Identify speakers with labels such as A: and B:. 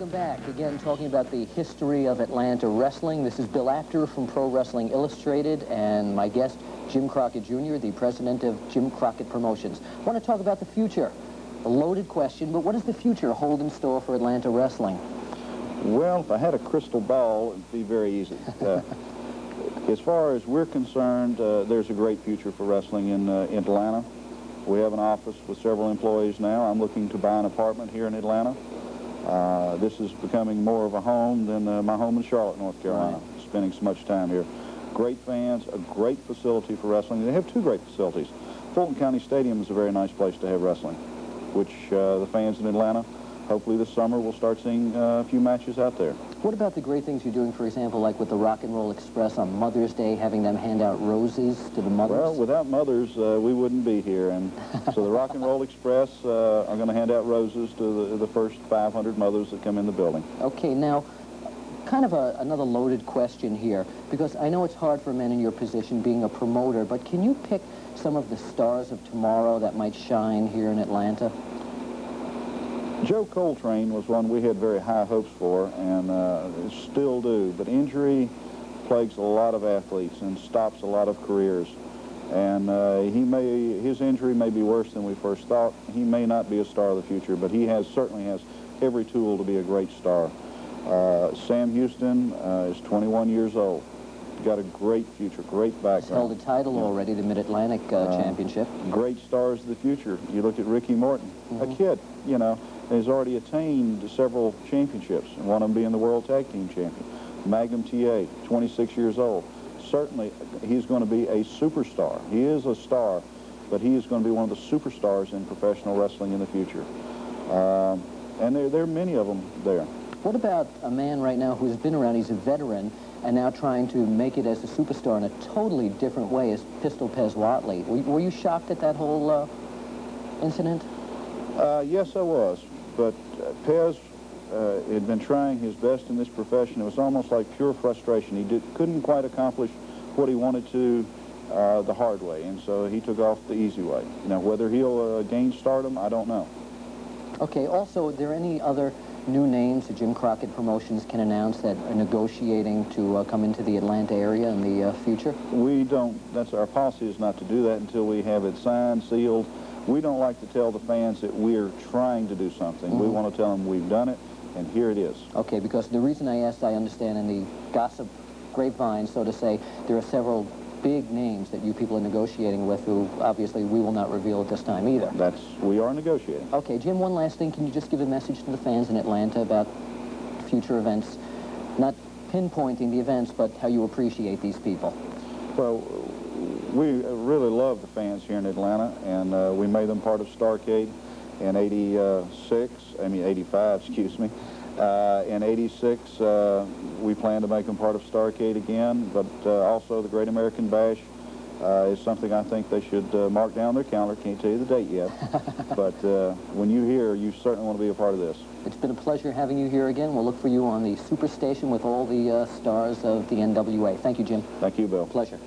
A: Welcome back. Again, talking about the history of Atlanta wrestling. This is Bill Apter from Pro Wrestling Illustrated, and my guest, Jim Crockett Jr., the president of Jim Crockett Promotions. I want to talk about the future. A loaded question, but what does the future hold in store for Atlanta wrestling?
B: Well, if I had a crystal ball, it'd be very easy. As far as we're concerned, there's a great future for wrestling in Atlanta. We have an office with several employees now. I'm looking to buy an apartment here in Atlanta. This is becoming more of a home than my home in Charlotte, North Carolina, right. Spending so much time here. Great fans, a great facility for wrestling. They have two great facilities. Fulton County Stadium is a very nice place to have wrestling, which the fans in Atlanta, hopefully this summer, will start seeing a few matches out there.
A: What about the great things you're doing, for example, like with the Rock and Roll Express on Mother's Day, having them hand out roses to the mothers?
B: Well, without mothers, we wouldn't be here. And so the Rock and Roll Express are going to hand out roses to the first 500 mothers that come in the building.
A: Okay, now, kind of another loaded question here, because I know it's hard for men in your position being a promoter, but can you pick some of the stars of tomorrow that might shine here in Atlanta?
B: Joe Coltrane was one we had very high hopes for, and still do, but injury plagues a lot of athletes and stops a lot of careers. And his injury may be worse than we first thought. He may not be a star of the future, but he certainly has every tool to be a great star. Sam Houston is 21 years old. Got a great future, great background.
A: He's held a title already, the Mid-Atlantic Championship.
B: Great stars of the future. You look at Ricky Morton, a kid, you know, has already attained several championships, and one of them being the World Tag Team Champion. Magnum TA, 26 years old. Certainly, he's going to be a superstar. He is a star, but he is going to be one of the superstars in professional wrestling in the future. And there are many of them there.
A: What about a man right now who's been around, he's a veteran, and now trying to make it as a superstar in a totally different way as Pistol Pez Whatley? Were you shocked at that whole incident?
B: Yes, I was. But Pez had been trying his best in this profession. It was almost like pure frustration. He couldn't quite accomplish what he wanted to the hard way, and so he took off the easy way. Now, whether he'll gain stardom, I don't know. Okay,
A: also, are there any other new names that Jim Crockett Promotions can announce that are negotiating to come into the Atlanta area in the future?
B: We don't. Our policy is not to do that until we have it signed, sealed. We don't like to tell the fans that we're trying to do something. We want to tell them we've done it, and here it is.
A: Okay, because the reason I asked, I understand in the gossip grapevine, so to say, there are several big names that you people are negotiating with who obviously we will not reveal at this time either.
B: We are negotiating.
A: Okay, Jim, one last thing. Can you just give a message to the fans in Atlanta about future events? Not pinpointing the events, but how you appreciate these people.
B: Well, we really love the fans here in Atlanta, and we made them part of Starrcade in 85, excuse me. In 86, we plan to make them part of Starrcade again, but also the Great American Bash is something I think they should mark down their calendar. Can't tell you the date yet, but when you hear, you certainly want to be a part of this.
A: It's been a pleasure having you here again. We'll look for you on the Superstation with all the stars of the NWA. Thank you, Jim.
B: Thank you, Bill.
A: Pleasure.